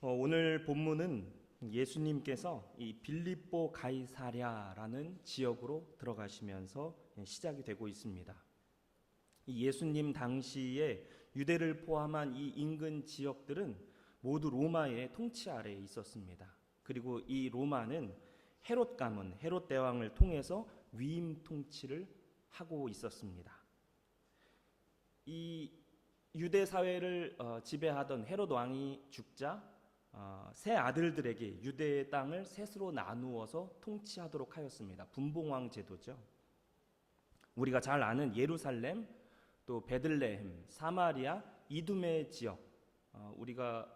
오늘 본문은 예수님께서 이 빌립보 가이사랴라는 지역으로 들어가시면서 시작이 되고 있습니다. 이 예수님 당시에 유대를 포함한 이 인근 지역들은 모두 로마의 통치 아래에 있었습니다. 그리고 이 로마는 헤롯 가문, 헤롯 대왕을 통해서 위임 통치를 하고 있었습니다. 이 유대 사회를 지배하던 헤롯 왕이 죽자 세 아들들에게 유대의 땅을 셋으로 나누어서 통치하도록 하였습니다. 분봉왕 제도죠. 우리가 잘 아는 예루살렘, 또 베들레헴, 사마리아, 이두메 지역, 우리가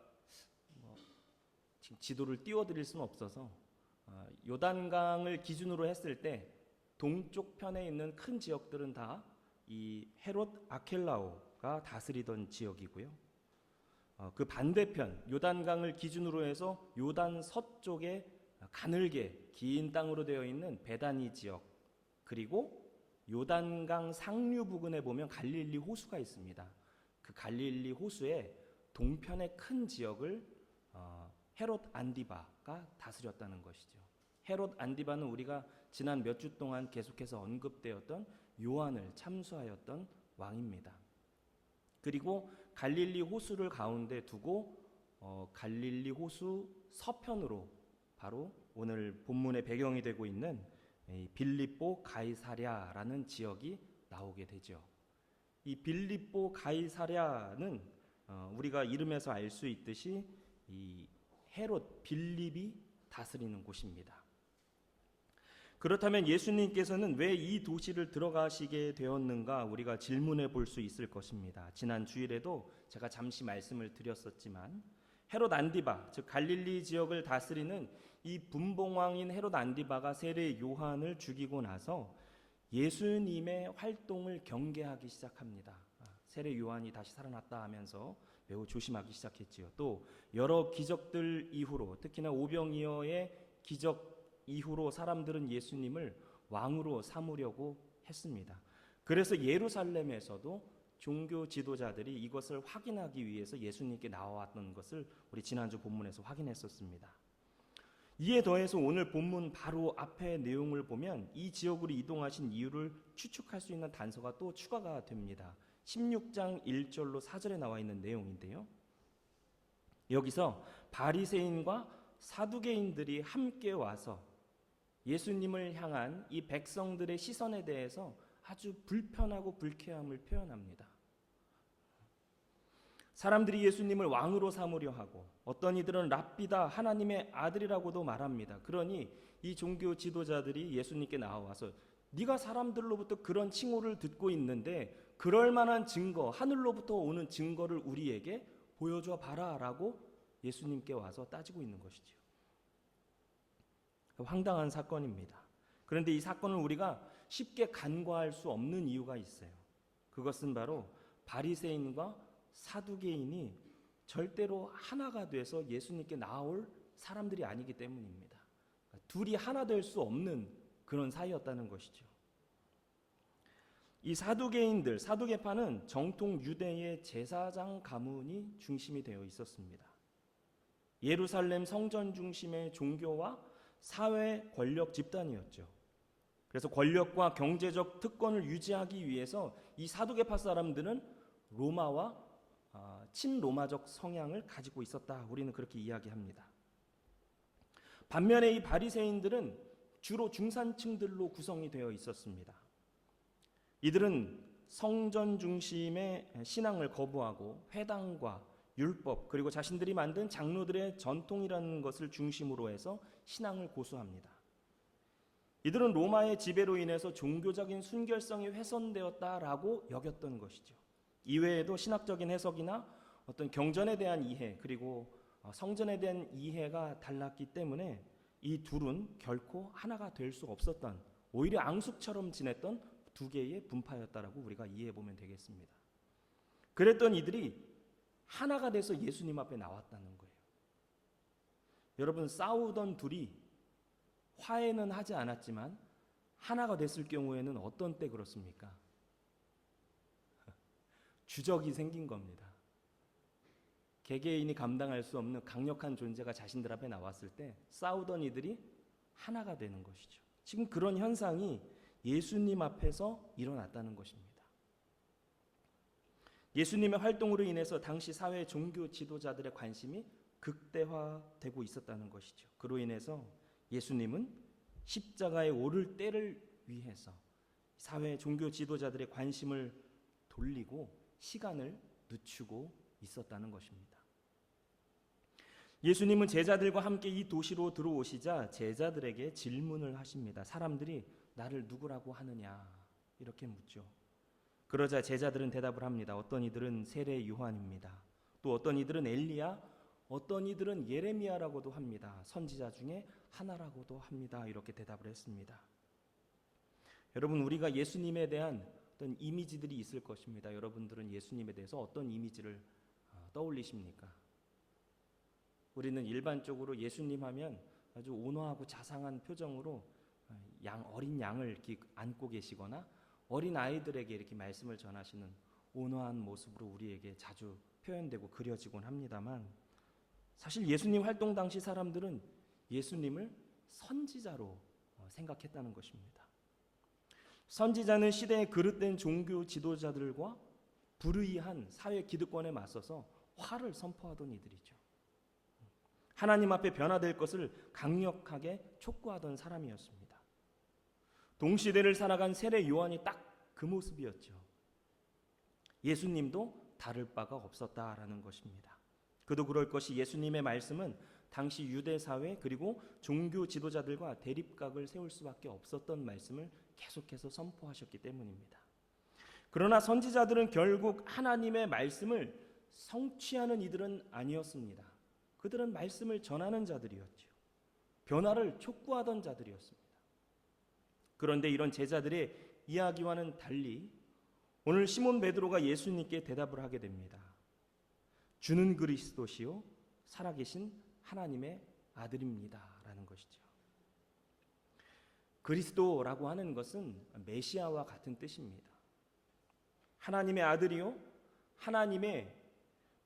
지금 지도를 띄워드릴 수는 없어서 요단강을 기준으로 했을 때 동쪽 편에 있는 큰 지역들은 다 이 헤롯 아켈라오가 다스리던 지역이고요. 그 반대편 요단강을 기준으로 해서 요단 서쪽에 가늘게 긴 땅으로 되어 있는 베다니 지역, 그리고 요단강 상류 부근에 보면 갈릴리 호수가 있습니다. 그 갈릴리 호수의 동편의 큰 지역을 헤롯 안디바가 다스렸다는 것이죠. 헤롯 안디바는 우리가 지난 몇 주 동안 계속해서 언급되었던 요한을 참수하였던 왕입니다. 그리고 갈릴리 호수를 가운데 두고 갈릴리 호수 서편으로 바로 오늘 본문의 배경이 되고 있는 빌립보 가이사랴라는 지역이 나오게 되죠. 이 빌립보 가이사랴는 우리가 이름에서 알 수 있듯이 이 헤롯 빌립이 다스리는 곳입니다. 그렇다면 예수님께서는 왜 이 도시를 들어가시게 되었는가 우리가 질문해 볼 수 있을 것입니다. 지난 주일에도 제가 잠시 말씀을 드렸었지만 헤롯 안디바, 즉 갈릴리 지역을 다스리는 이 분봉왕인 헤롯 안디바가 세례 요한을 죽이고 나서 예수님의 활동을 경계하기 시작합니다. 세례 요한이 다시 살아났다 하면서 매우 조심하기 시작했지요. 또 여러 기적들 이후로, 특히나 오병이어의 기적 이후로 사람들은 예수님을 왕으로 삼으려고 했습니다. 그래서 예루살렘에서도 종교 지도자들이 이것을 확인하기 위해서 예수님께 나와왔던 것을 우리 지난주 본문에서 확인했었습니다. 이에 더해서 오늘 본문 바로 앞의 내용을 보면 이 지역으로 이동하신 이유를 추측할 수 있는 단서가 또 추가가 됩니다. 16장 1절로 4절에 나와 있는 내용인데요. 여기서 바리새인과 사두개인들이 함께 와서 예수님을 향한 이 백성들의 시선에 대해서 아주 불편하고 불쾌함을 표현합니다. 사람들이 예수님을 왕으로 삼으려 하고 어떤 이들은 랍비다, 하나님의 아들이라고도 말합니다. 그러니 이 종교 지도자들이 예수님께 나와서 네가 사람들로부터 그런 칭호를 듣고 있는데 그럴 만한 증거, 하늘로부터 오는 증거를 우리에게 보여줘 봐라 라고 예수님께 와서 따지고 있는 것이죠. 황당한 사건입니다. 그런데 이 사건을 우리가 쉽게 간과할 수 없는 이유가 있어요. 그것은 바로 바리새인과 사두개인이 절대로 하나가 돼서 예수님께 나올 사람들이 아니기 때문입니다. 둘이 하나 될 수 없는 그런 사이였다는 것이죠. 이 사두개인들, 사두개파는 정통 유대의 제사장 가문이 중심이 되어 있었습니다. 예루살렘 성전 중심의 종교와 사회 권력 집단이었죠. 그래서 권력과 경제적 특권을 유지하기 위해서 이 사두개파 사람들은 로마와 친로마적 성향을 가지고 있었다. 우리는 그렇게 이야기합니다. 반면에 이 바리새인들은 주로 중산층들로 구성이 되어 있었습니다. 이들은 성전 중심의 신앙을 거부하고 회당과 율법, 그리고 자신들이 만든 장로들의 전통이라는 것을 중심으로 해서 신앙을 고수합니다. 이들은 로마의 지배로 인해서 종교적인 순결성이 훼손되었다라고 여겼던 것이죠. 이외에도 신학적인 해석이나 어떤 경전에 대한 이해, 그리고 성전에 대한 이해가 달랐기 때문에 이 둘은 결코 하나가 될 수 없었던, 오히려 앙숙처럼 지냈던 두 개의 분파였다라고 우리가 이해해 보면 되겠습니다. 그랬던 이들이 하나가 돼서 예수님 앞에 나왔다는 거예요. 여러분, 싸우던 둘이 화해는 하지 않았지만 하나가 됐을 경우에는 어떤 때 그렇습니까? 주적이 생긴 겁니다. 개개인이 감당할 수 없는 강력한 존재가 자신들 앞에 나왔을 때 싸우던 이들이 하나가 되는 것이죠. 지금 그런 현상이 예수님 앞에서 일어났다는 것입니다. 예수님의 활동으로 인해서 당시 사회 종교 지도자들의 관심이 극대화되고 있었다는 것이죠. 그로 인해서 예수님은 십자가에 오를 때를 위해서 사회 종교 지도자들의 관심을 돌리고 시간을 늦추고 있었다는 것입니다. 예수님은 제자들과 함께 이 도시로 들어오시자 제자들에게 질문을 하십니다. 사람들이 나를 누구라고 하느냐 이렇게 묻죠. 그러자 제자들은 대답을 합니다. 어떤 이들은 세례 요한입니다. 또 어떤 이들은 엘리야, 어떤 이들은 예레미야라고도 합니다. 선지자 중에 하나라고도 합니다. 이렇게 대답을 했습니다. 여러분, 우리가 예수님에 대한 어떤 이미지들이 있을 것입니다. 여러분들은 예수님에 대해서 어떤 이미지를 떠올리십니까? 우리는 일반적으로 예수님 하면 아주 온화하고 자상한 표정으로 어린 양을 이렇게 안고 계시거나 어린 아이들에게 이렇게 말씀을 전하시는 온화한 모습으로 우리에게 자주 표현되고 그려지곤 합니다만, 사실 예수님 활동 당시 사람들은 예수님을 선지자로 생각했다는 것입니다. 선지자는 시대의 그릇된 종교 지도자들과 불의한 사회 기득권에 맞서서 화를 선포하던 이들이죠. 하나님 앞에 변화될 것을 강력하게 촉구하던 사람이었습니다. 동시대를 살아간 세례 요한이 딱 그 모습이었죠. 예수님도 다를 바가 없었다라는 것입니다. 그도 그럴 것이 예수님의 말씀은 당시 유대 사회 그리고 종교 지도자들과 대립각을 세울 수밖에 없었던 말씀을 계속해서 선포하셨기 때문입니다. 그러나 선지자들은 결국 하나님의 말씀을 성취하는 이들은 아니었습니다. 그들은 말씀을 전하는 자들이었죠. 변화를 촉구하던 자들이었습니다. 그런데 이런 제자들의 이야기와는 달리 오늘 시몬 베드로가 예수님께 대답을 하게 됩니다. 주는 그리스도시요 살아계신 하나님의 아들입니다 라는 것이죠. 그리스도라고 하는 것은 메시아와 같은 뜻입니다. 하나님의 아들이요 하나님의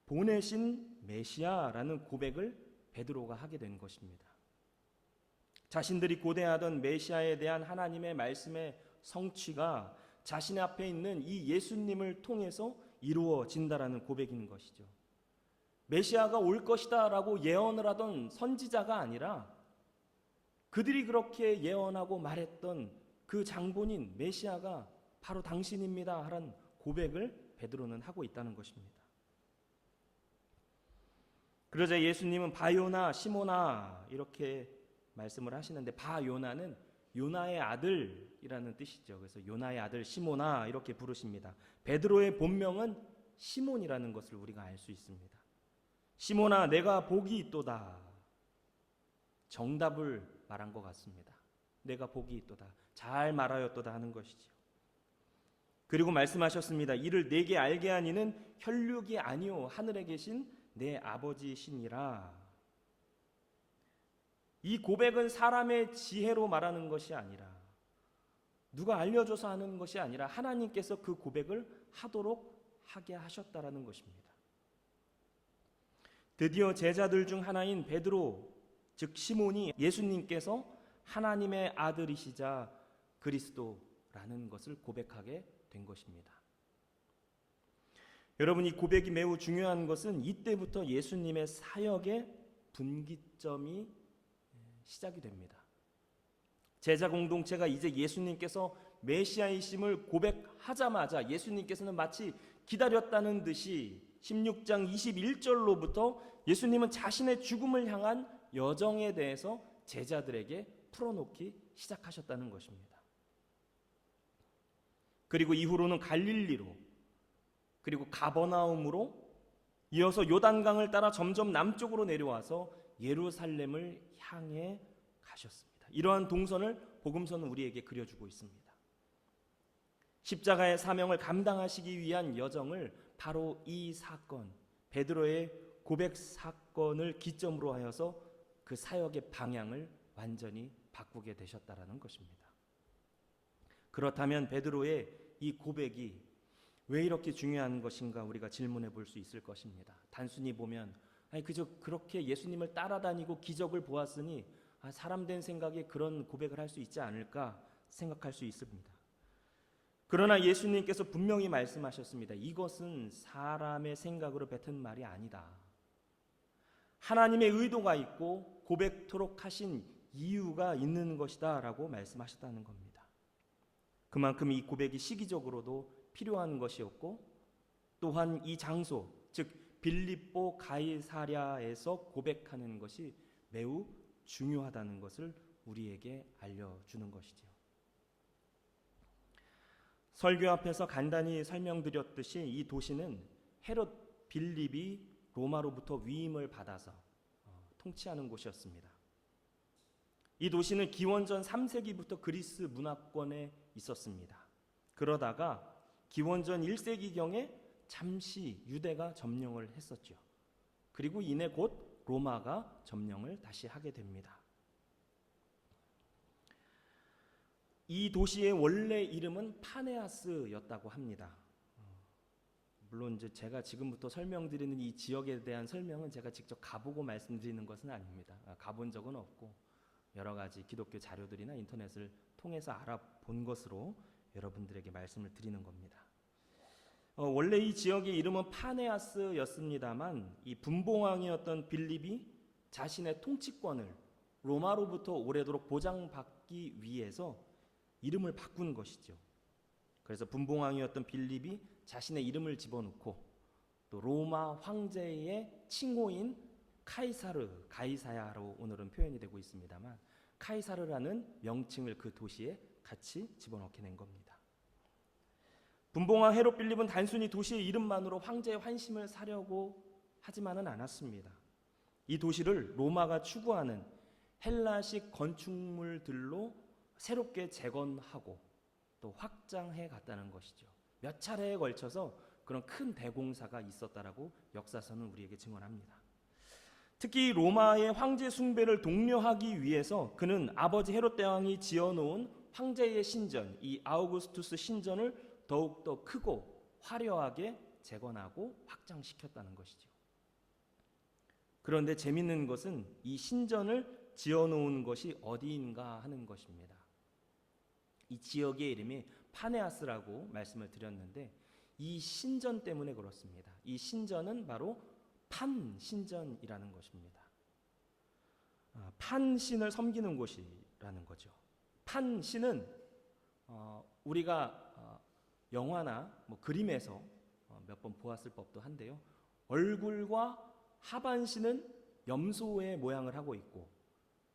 보내신 메시아라는 고백을 베드로가 하게 된 것입니다. 자신들이 고대하던 메시아에 대한 하나님의 말씀의 성취가 자신 앞에 있는 이 예수님을 통해서 이루어진다라는 고백인 것이죠. 메시아가 올 것이다 라고 예언을 하던 선지자가 아니라 그들이 그렇게 예언하고 말했던 그 장본인 메시아가 바로 당신입니다 하는 고백을 베드로는 하고 있다는 것입니다. 그러자 예수님은 바요나 시모나 이렇게 말씀을 하시는데, 바요나는 요나의 아들이라는 뜻이죠. 그래서 요나의 아들 시모나 이렇게 부르십니다. 베드로의 본명은 시몬이라는 것을 우리가 알 수 있습니다. 시몬아 내가 복이 있도다. 정답을 말한 것 같습니다. 내가 복이 있도다. 잘 말하였도다 하는 것이죠. 그리고 말씀하셨습니다. 이를 내게 알게 한 이는 혈육이 아니요 하늘에 계신 내 아버지시니라. 이 고백은 사람의 지혜로 말하는 것이 아니라, 누가 알려줘서 하는 것이 아니라 하나님께서 그 고백을 하도록 하게 하셨다라는 것입니다. 드디어 제자들 중 하나인 베드로, 즉 시몬이 예수님께서 하나님의 아들이시자 그리스도라는 것을 고백하게 된 것입니다. 여러분, 이 고백이 매우 중요한 것은 이때부터 예수님의 사역의 분기점이 시작이 됩니다. 제자 공동체가 이제 예수님께서 메시아이심을 고백하자마자 예수님께서는 마치 기다렸다는 듯이 16장 21절로부터 예수님은 자신의 죽음을 향한 여정에 대해서 제자들에게 풀어놓기 시작하셨다는 것입니다. 그리고 이후로는 갈릴리로, 그리고 가버나움으로, 이어서 요단강을 따라 점점 남쪽으로 내려와서 예루살렘을 향해 가셨습니다. 이러한 동선을 복음서는 우리에게 그려주고 있습니다. 십자가의 사명을 감당하시기 위한 여정을 바로 이 사건, 베드로의 고백 사건을 기점으로 하여서 그 사역의 방향을 완전히 바꾸게 되셨다라는 것입니다. 그렇다면 베드로의 이 고백이 왜 이렇게 중요한 것인가 우리가 질문해 볼 수 있을 것입니다. 단순히 보면 그저 그렇게 예수님을 따라다니고 기적을 보았으니 사람 된 생각에 그런 고백을 할 수 있지 않을까 생각할 수 있습니다. 그러나 예수님께서 분명히 말씀하셨습니다. 이것은 사람의 생각으로 뱉은 말이 아니다. 하나님의 의도가 있고 고백토록 하신 이유가 있는 것이다 라고 말씀하셨다는 겁니다. 그만큼 이 고백이 시기적으로도 필요한 것이었고, 또한 이 장소, 즉 빌립보 가이사랴에서 고백하는 것이 매우 중요하다는 것을 우리에게 알려주는 것이죠. 설교 앞에서 간단히 설명드렸듯이 이 도시는 헤롯 빌립이 로마로부터 위임을 받아서 통치하는 곳이었습니다. 이 도시는 기원전 3세기부터 그리스 문화권에 있었습니다. 그러다가 기원전 1세기경에 잠시 유대가 점령을 했었죠. 그리고 이내 곧 로마가 점령을 다시 하게 됩니다. 이 도시의 원래 이름은 파네아스였다고 합니다. 물론 이제 제가 지금부터 설명드리는 이 지역에 대한 설명은 제가 직접 가보고 말씀드리는 것은 아닙니다. 가본 적은 없고 여러 가지 기독교 자료들이나 인터넷을 통해서 알아본 것으로 여러분들에게 말씀을 드리는 겁니다. 원래 이 지역의 이름은 파네아스였습니다만 이 분봉왕이었던 빌립이 자신의 통치권을 로마로부터 오래도록 보장받기 위해서 이름을 바꾼 것이죠. 그래서 분봉왕이었던 빌립이 자신의 이름을 집어넣고 또 로마 황제의 칭호인 카이사르, 가이사야로 오늘은 표현이 되고 있습니다만 카이사르라는 명칭을 그 도시에 같이 집어넣게 된 겁니다. 분봉왕 헤롯 빌립은 단순히 도시의 이름만으로 황제의 환심을 사려고 하지만은 않았습니다. 이 도시를 로마가 추구하는 헬라식 건축물들로 새롭게 재건하고 또 확장해 갔다는 것이죠. 몇 차례에 걸쳐서 그런 큰 대공사가 있었다라고 역사서는 우리에게 증언합니다. 특히 로마의 황제 숭배를 독려하기 위해서 그는 아버지 헤롯 대왕이 지어놓은 황제의 신전, 이 아우구스투스 신전을 더욱더 크고 화려하게 재건하고 확장시켰다는 것이죠. 그런데 재밌는 것은 이 신전을 지어놓은 것이 어디인가 하는 것입니다. 이 지역의 이름이 파네아스라고 말씀을 드렸는데 이 신전 때문에 그렇습니다. 이 신전은 바로 판신전이라는 것입니다. 판신을 섬기는 곳이라는 거죠. 판신은 우리가 영화나 그림에서 몇 번 보았을 법도 한데요. 얼굴과 하반신은 염소의 모양을 하고 있고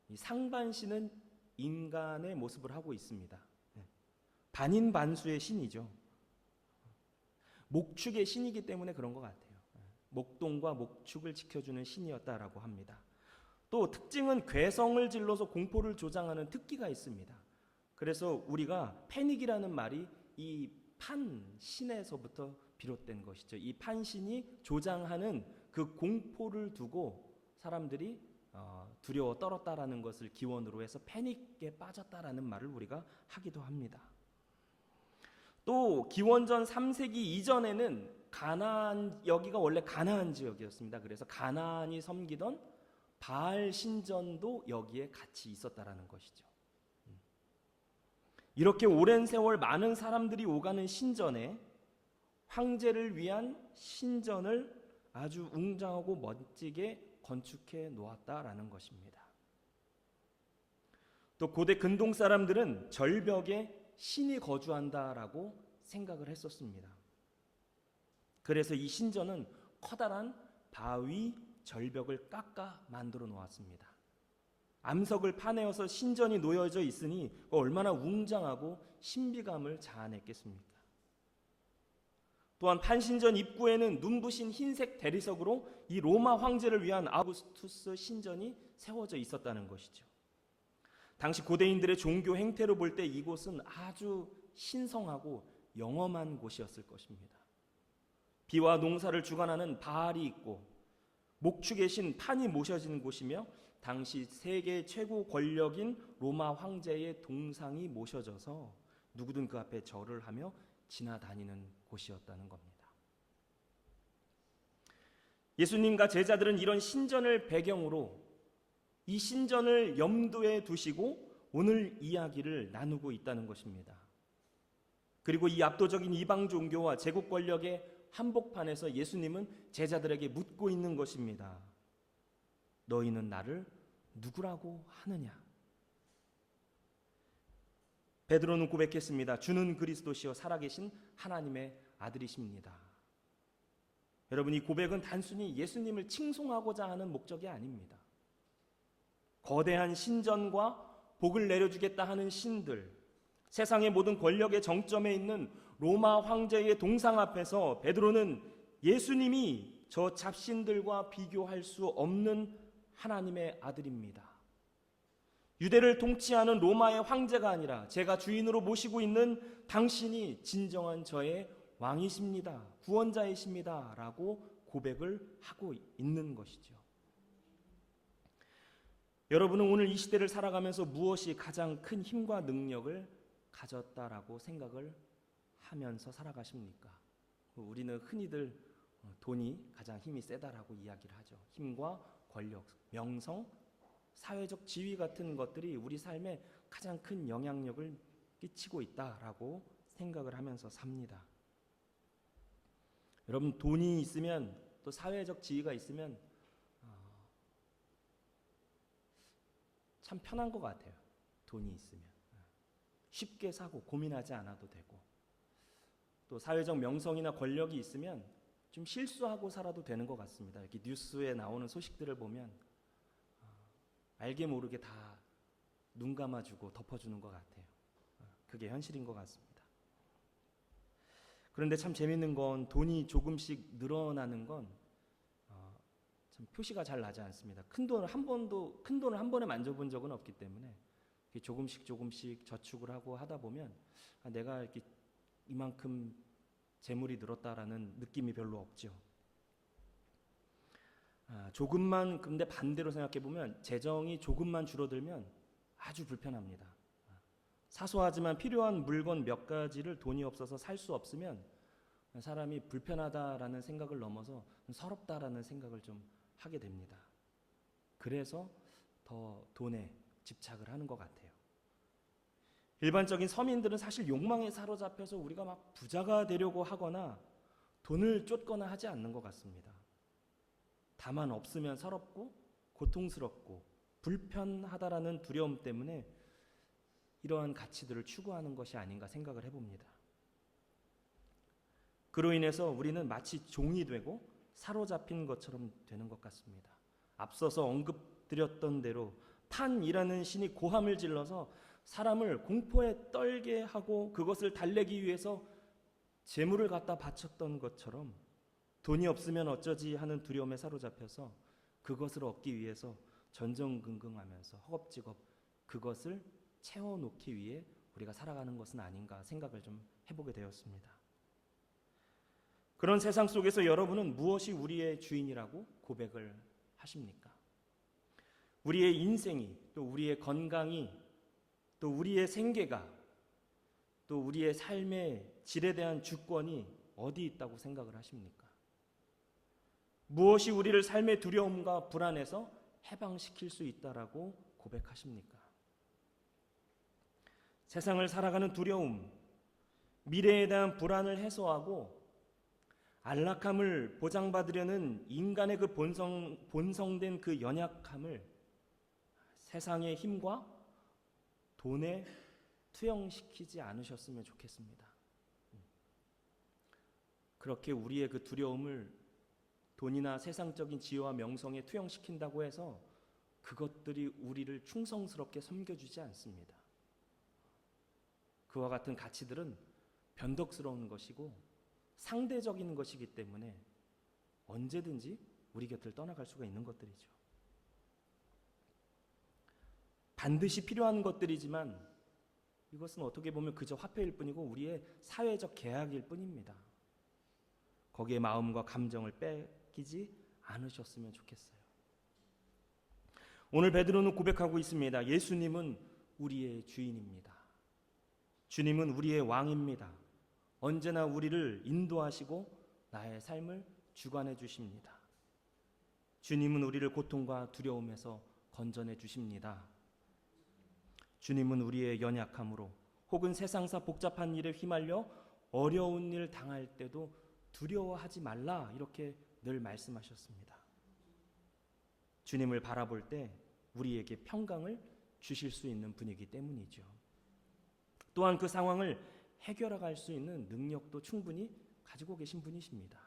이 상반신은 인간의 모습을 하고 있습니다. 반인반수의 신이죠. 목축의 신이기 때문에 그런 것 같아요. 목동과 목축을 지켜주는 신이었다라고 합니다. 또 특징은 괴성을 질러서 공포를 조장하는 특기가 있습니다. 그래서 우리가 패닉이라는 말이 이 판신에서부터 비롯된 것이죠. 이 판신이 조장하는 그 공포를 두고 사람들이 두려워 떨었다라는 것을 기원으로 해서 패닉에 빠졌다라는 말을 우리가 하기도 합니다. 또 기원전 3세기 이전에는 가나안, 여기가 원래 가나안 지역이었습니다. 그래서 가나안이 섬기던 바알 신전도 여기에 같이 있었다라는 것이죠. 이렇게 오랜 세월 많은 사람들이 오가는 신전에 황제를 위한 신전을 아주 웅장하고 멋지게 건축해 놓았다라는 것입니다. 또 고대 근동 사람들은 절벽에 신이 거주한다라고 생각을 했었습니다. 그래서 이 신전은 커다란 바위 절벽을 깎아 만들어 놓았습니다. 암석을 파내어서 신전이 놓여져 있으니 얼마나 웅장하고 신비감을 자아냈겠습니까? 또한 판신전 입구에는 눈부신 흰색 대리석으로 이 로마 황제를 위한 아우구스투스 신전이 세워져 있었다는 것이죠. 당시 고대인들의 종교 행태로 볼 때 이곳은 아주 신성하고 영험한 곳이었을 것입니다. 비와 농사를 주관하는 바알이 있고 목축의 신 판이 모셔진 곳이며 당시 세계 최고 권력인 로마 황제의 동상이 모셔져서 누구든 그 앞에 절을 하며 지나다니는 곳이었다는 겁니다. 예수님과 제자들은 이런 신전을 배경으로 이 신전을 염두에 두시고 오늘 이야기를 나누고 있다는 것입니다. 그리고 이 압도적인 이방 종교와 제국 권력의 한복판에서 예수님은 제자들에게 묻고 있는 것입니다. 너희는 나를 누구라고 하느냐? 베드로는 고백했습니다. 주는 그리스도시요 살아계신 하나님의 아들이십니다. 여러분, 이 고백은 단순히 예수님을 칭송하고자 하는 목적이 아닙니다. 거대한 신전과 복을 내려주겠다 하는 신들, 세상의 모든 권력의 정점에 있는 로마 황제의 동상 앞에서 베드로는 예수님이 저 잡신들과 비교할 수 없는 하나님의 아들입니다. 유대를 통치하는 로마의 황제가 아니라 제가 주인으로 모시고 있는 당신이 진정한 저의 왕이십니다. 구원자이십니다. 라고 고백을 하고 있는 것이죠. 여러분은 오늘 이 시대를 살아가면서 무엇이 가장 큰 힘과 능력을 가졌다라고 생각을 하면서 살아가십니까? 우리는 흔히들 돈이 가장 힘이 세다라고 이야기를 하죠. 힘과 권력, 명성, 사회적 지위 같은 것들이 우리 삶에 가장 큰 영향력을 끼치고 있다라고 생각을 하면서 삽니다. 여러분, 돈이 있으면 또 사회적 지위가 있으면 참 편한 것 같아요. 돈이 있으면 쉽게 사고 고민하지 않아도 되고, 또 사회적 명성이나 권력이 있으면 좀 실수하고 살아도 되는 것 같습니다. 이렇게 뉴스에 나오는 소식들을 보면 알게 모르게 다 눈 감아주고 덮어주는 것 같아요. 그게 현실인 것 같습니다. 그런데 참 재밌는 건 돈이 조금씩 늘어나는 건 참 표시가 잘 나지 않습니다. 큰 돈을 한 번에 만져본 적은 없기 때문에 조금씩 저축을 하고 하다 보면 내가 이렇게 이만큼 재물이 늘었다라는 느낌이 별로 없죠. 조금만, 근데 반대로 생각해 보면 재정이 조금만 줄어들면 아주 불편합니다. 사소하지만 필요한 물건 몇 가지를 돈이 없어서 살 수 없으면 사람이 불편하다라는 생각을 넘어서 서럽다라는 생각을 좀 하게 됩니다. 그래서 더 돈에 집착을 하는 것 같아요. 일반적인 서민들은 사실 욕망에 사로잡혀서 우리가 막 부자가 되려고 하거나 돈을 쫓거나 하지 않는 것 같습니다. 다만 없으면 서럽고 고통스럽고 불편하다라는 두려움 때문에 이러한 가치들을 추구하는 것이 아닌가 생각을 해봅니다. 그로 인해서 우리는 마치 종이 되고 사로잡힌 것처럼 되는 것 같습니다. 앞서서 언급드렸던 대로 판이라는 신이 고함을 질러서 사람을 공포에 떨게 하고 그것을 달래기 위해서 재물을 갖다 바쳤던 것처럼 돈이 없으면 어쩌지 하는 두려움에 사로잡혀서 그것을 얻기 위해서 전전긍긍하면서 허겁지겁 그것을 채워놓기 위해 우리가 살아가는 것은 아닌가 생각을 좀 해보게 되었습니다. 그런 세상 속에서 여러분은 무엇이 우리의 주인이라고 고백을 하십니까? 우리의 인생이, 또 우리의 건강이, 또 우리의 생계가, 또 우리의 삶의 질에 대한 주권이 어디 있다고 생각을 하십니까? 무엇이 우리를 삶의 두려움과 불안에서 해방시킬 수 있다라고 고백하십니까? 세상을 살아가는 두려움, 미래에 대한 불안을 해소하고 안락함을 보장받으려는 인간의 그 본성된 그 연약함을 세상의 힘과 돈에 투영시키지 않으셨으면 좋겠습니다. 그렇게 우리의 그 두려움을 돈이나 세상적인 지위와 명성에 투영시킨다고 해서 그것들이 우리를 충성스럽게 섬겨주지 않습니다. 그와 같은 가치들은 변덕스러운 것이고 상대적인 것이기 때문에 언제든지 우리 곁을 떠나갈 수가 있는 것들이죠. 반드시 필요한 것들이지만 이것은 어떻게 보면 그저 화폐일 뿐이고 우리의 사회적 계약일 뿐입니다. 거기에 마음과 감정을 뺏기지 않으셨으면 좋겠어요. 오늘 베드로는 고백하고 있습니다. 예수님은 우리의 주인입니다. 주님은 우리의 왕입니다. 언제나 우리를 인도하시고 나의 삶을 주관해 주십니다. 주님은 우리를 고통과 두려움에서 건져내 주십니다. 주님은 우리의 연약함으로 혹은 세상사 복잡한 일에 휘말려 어려운 일 당할 때도 두려워하지 말라 이렇게 늘 말씀하셨습니다. 주님을 바라볼 때 우리에게 평강을 주실 수 있는 분이기 때문이죠. 또한 그 상황을 해결해 갈 수 있는 능력도 충분히 가지고 계신 분이십니다.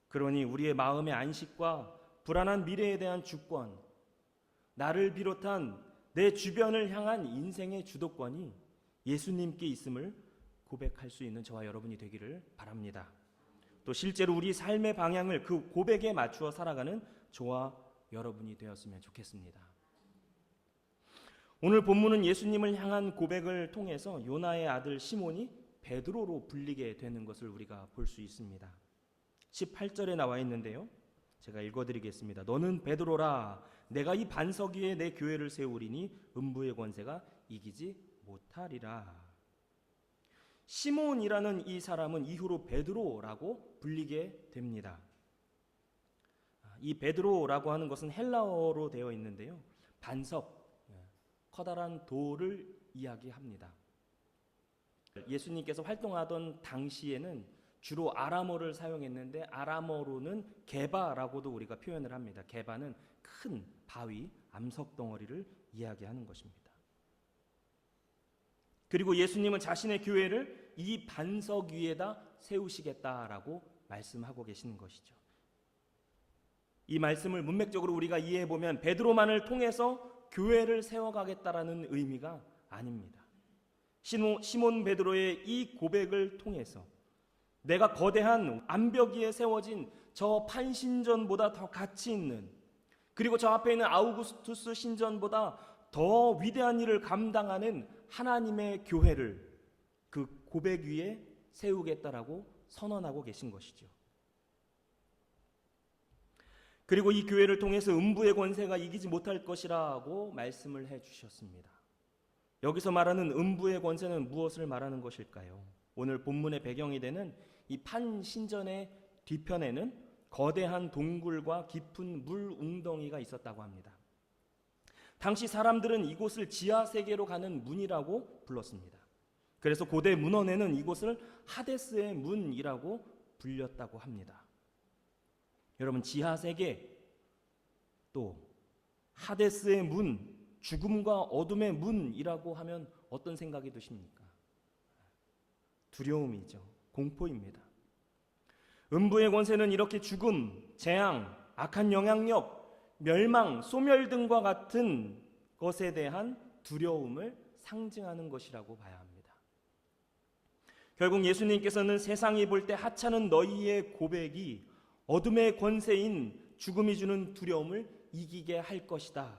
그러니 우리의 마음의 안식과 불안한 미래에 대한 주권, 나를 비롯한 내 주변을 향한 인생의 주도권이 예수님께 있음을 고백할 수 있는 저와 여러분이 되기를 바랍니다. 또 실제로 우리 삶의 방향을 그 고백에 맞추어 살아가는 저와 여러분이 되었으면 좋겠습니다. 오늘 본문은 예수님을 향한 고백을 통해서 요나의 아들 시몬이 베드로로 불리게 되는 것을 우리가 볼 수 있습니다. 18절에 나와 있는데요. 제가 읽어드리겠습니다. 너는 베드로라. 내가 이 반석 위에 내 교회를 세우리니 음부의 권세가 이기지 못하리라. 시몬이라는 이 사람은 이후로 베드로라고 불리게 됩니다. 이 베드로라고 하는 것은 헬라어로 되어 있는데요. 반석, 커다란 돌을 이야기합니다. 예수님께서 활동하던 당시에는 주로 아람어를 사용했는데 아람어로는 게바라고도 우리가 표현을 합니다. 게바는 큰 바위, 암석 덩어리를 이야기하는 것입니다. 그리고 예수님은 자신의 교회를 이 반석 위에다 세우시겠다라고 말씀하고 계시는 것이죠. 이 말씀을 문맥적으로 우리가 이해해 보면 베드로만을 통해서 교회를 세워가겠다라는 의미가 아닙니다. 시몬 베드로의 이 고백을 통해서 내가 거대한 암벽 위에 세워진 저 판신전보다 더 가치 있는, 그리고 저 앞에 있는 아우구스투스 신전보다 더 위대한 일을 감당하는 하나님의 교회를 그 고백 위에 세우겠다라고 선언하고 계신 것이죠. 그리고 이 교회를 통해서 음부의 권세가 이기지 못할 것이라고 말씀을 해주셨습니다. 여기서 말하는 음부의 권세는 무엇을 말하는 것일까요? 오늘 본문의 배경이 되는 이 판신전의 뒤편에는 거대한 동굴과 깊은 물 웅덩이가 있었다고 합니다. 당시 사람들은 이곳을 지하세계로 가는 문이라고 불렀습니다. 그래서 고대 문헌에는 이곳을 하데스의 문이라고 불렸다고 합니다. 여러분, 지하세계 또 하데스의 문, 죽음과 어둠의 문이라고 하면 어떤 생각이 드십니까? 두려움이죠. 공포입니다. 음부의 권세는 이렇게 죽음, 재앙, 악한 영향력, 멸망, 소멸 등과 같은 것에 대한 두려움을 상징하는 것이라고 봐야 합니다. 결국 예수님께서는 세상이 볼 때 하찮은 너희의 고백이 어둠의 권세인 죽음이 주는 두려움을 이기게 할 것이다.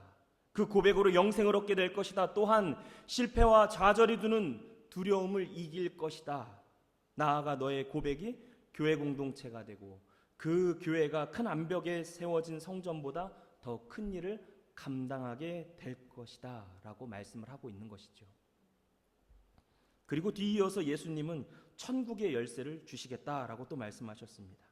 그 고백으로 영생을 얻게 될 것이다. 또한 실패와 좌절이 두는 두려움을 이길 것이다. 나아가 너의 고백이 교회 공동체가 되고 그 교회가 큰 암벽에 세워진 성전보다 더 큰 일을 감당하게 될 것이다 라고 말씀을 하고 있는 것이죠. 그리고 뒤이어서 예수님은 천국의 열쇠를 주시겠다라고 또 말씀하셨습니다.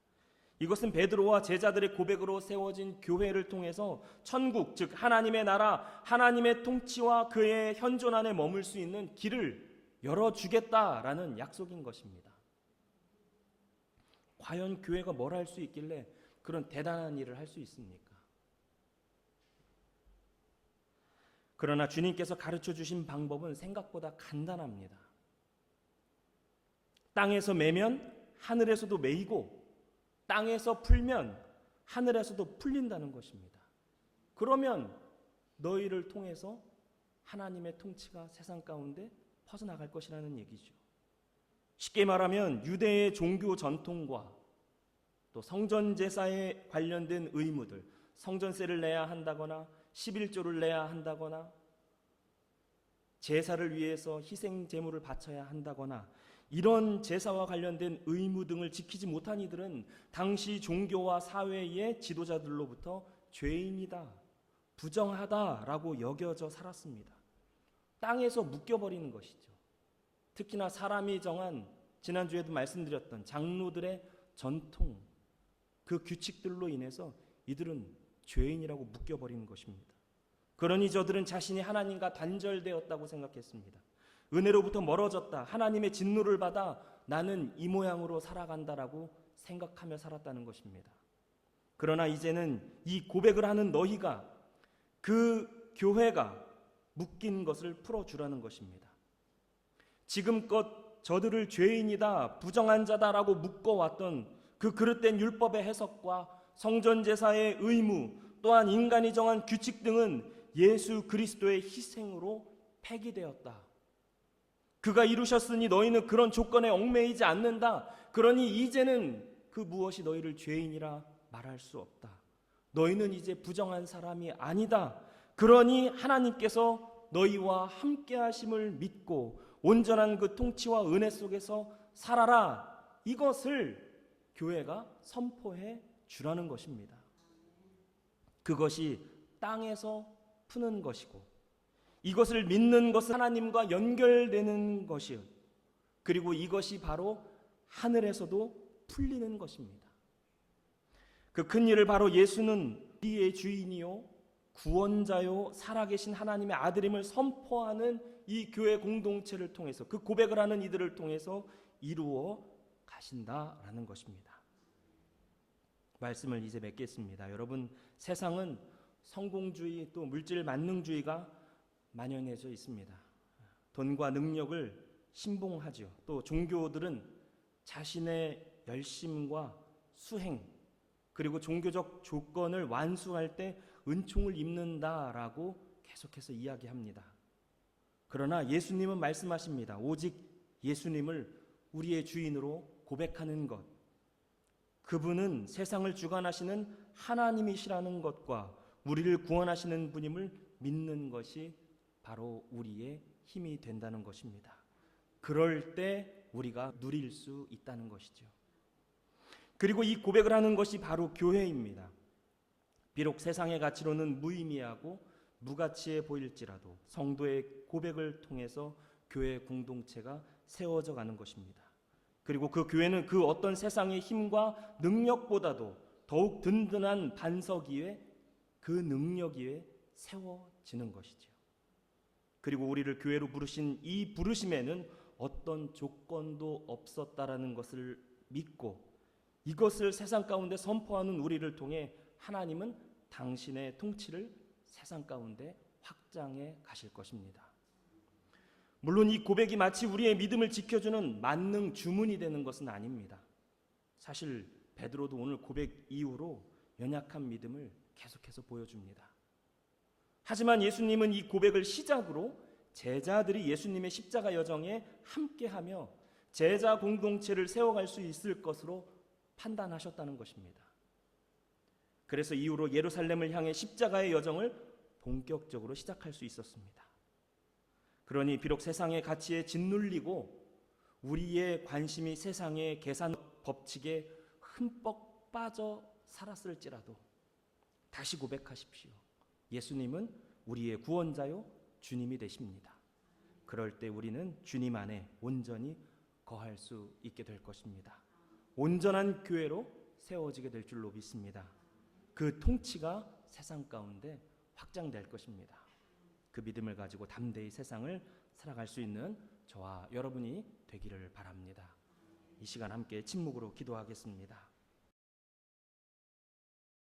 이것은 베드로와 제자들의 고백으로 세워진 교회를 통해서 천국, 즉 하나님의 나라, 하나님의 통치와 그의 현존 안에 머물 수 있는 길을 열어주겠다라는 약속인 것입니다. 과연 교회가 뭘 할 수 있길래 그런 대단한 일을 할 수 있습니까? 그러나 주님께서 가르쳐 주신 방법은 생각보다 간단합니다. 땅에서 매면 하늘에서도 매이고 땅에서 풀면 하늘에서도 풀린다는 것입니다. 그러면 너희를 통해서 하나님의 통치가 세상 가운데 퍼져나갈 것이라는 얘기죠. 쉽게 말하면 유대의 종교 전통과 또 성전 제사에 관련된 의무들, 성전세를 내야 한다거나 11조를 내야 한다거나 제사를 위해서 희생 제물을 바쳐야 한다거나 이런 제사와 관련된 의무 등을 지키지 못한 이들은 당시 종교와 사회의 지도자들로부터 죄인이다, 부정하다라고 여겨져 살았습니다. 땅에서 묶여버리는 것이죠. 특히나 사람이 정한 지난주에도 말씀드렸던 장로들의 전통, 그 규칙들로 인해서 이들은 죄인이라고 묶여버리는 것입니다. 그러니 저들은 자신이 하나님과 단절되었다고 생각했습니다. 은혜로부터 멀어졌다, 하나님의 진노를 받아 나는 이 모양으로 살아간다라고 생각하며 살았다는 것입니다. 그러나 이제는 이 고백을 하는 너희가, 그 교회가 묶인 것을 풀어주라는 것입니다. 지금껏 저들을 죄인이다, 부정한 자다라고 묶어왔던 그 그릇된 율법의 해석과 성전제사의 의무, 또한 인간이 정한 규칙 등은 예수 그리스도의 희생으로 폐기되었다. 그가 이루셨으니 너희는 그런 조건에 얽매이지 않는다. 그러니 이제는 그 무엇이 너희를 죄인이라 말할 수 없다. 너희는 이제 부정한 사람이 아니다. 그러니 하나님께서 너희와 함께 하심을 믿고 온전한 그 통치와 은혜 속에서 살아라. 이것을 교회가 선포해 주라는 것입니다. 그것이 땅에서 푸는 것이고, 이것을 믿는 것은 하나님과 연결되는 것이요, 그리고 이것이 바로 하늘에서도 풀리는 것입니다. 그 큰 일을 바로 예수는 우리의 주인이요 구원자요 살아계신 하나님의 아들임을 선포하는 이 교회 공동체를 통해서, 그 고백을 하는 이들을 통해서 이루어 가신다라는 것입니다. 말씀을 이제 맺겠습니다. 여러분, 세상은 성공주의 또 물질 만능주의가 만연해져 있습니다. 돈과 능력을 신봉하죠. 또 종교들은 자신의 열심과 수행, 그리고 종교적 조건을 완수할 때 은총을 입는다라고 계속해서 이야기합니다. 그러나 예수님은 말씀하십니다. 오직 예수님을 우리의 주인으로 고백하는 것, 그분은 세상을 주관하시는 하나님이시라는 것과 우리를 구원하시는 분임을 믿는 것이 바로 우리의 힘이 된다는 것입니다. 그럴 때 우리가 누릴 수 있다는 것이죠. 그리고 이 고백을 하는 것이 바로 교회입니다. 비록 세상의 가치로는 무의미하고 무가치해 보일지라도 성도의 고백을 통해서 교회 공동체가 세워져 가는 것입니다. 그리고 그 교회는 그 어떤 세상의 힘과 능력보다도 더욱 든든한 반석 위에, 그 능력 위에 세워지는 것이죠. 그리고 우리를 교회로 부르신 이 부르심에는 어떤 조건도 없었다라는 것을 믿고 이것을 세상 가운데 선포하는 우리를 통해 하나님은 당신의 통치를 세상 가운데 확장해 가실 것입니다. 물론 이 고백이 마치 우리의 믿음을 지켜주는 만능 주문이 되는 것은 아닙니다. 사실 베드로도 오늘 고백 이후로 연약한 믿음을 계속해서 보여줍니다. 하지만 예수님은 이 고백을 시작으로 제자들이 예수님의 십자가 여정에 함께하며 제자 공동체를 세워갈 수 있을 것으로 판단하셨다는 것입니다. 그래서 이후로 예루살렘을 향해 십자가의 여정을 본격적으로 시작할 수 있었습니다. 그러니 비록 세상의 가치에 짓눌리고 우리의 관심이 세상의 계산 법칙에 흠뻑 빠져 살았을지라도 다시 고백하십시오. 예수님은 우리의 구원자요 주님이 되십니다. 그럴 때 우리는 주님 안에 온전히 거할 수 있게 될 것입니다. 온전한 교회로 세워지게 될 줄로 믿습니다. 그 통치가 세상 가운데 확장될 것입니다. 그 믿음을 가지고 담대히 세상을 살아갈 수 있는 저와 여러분이 되기를 바랍니다. 이 시간 함께 침묵으로 기도하겠습니다.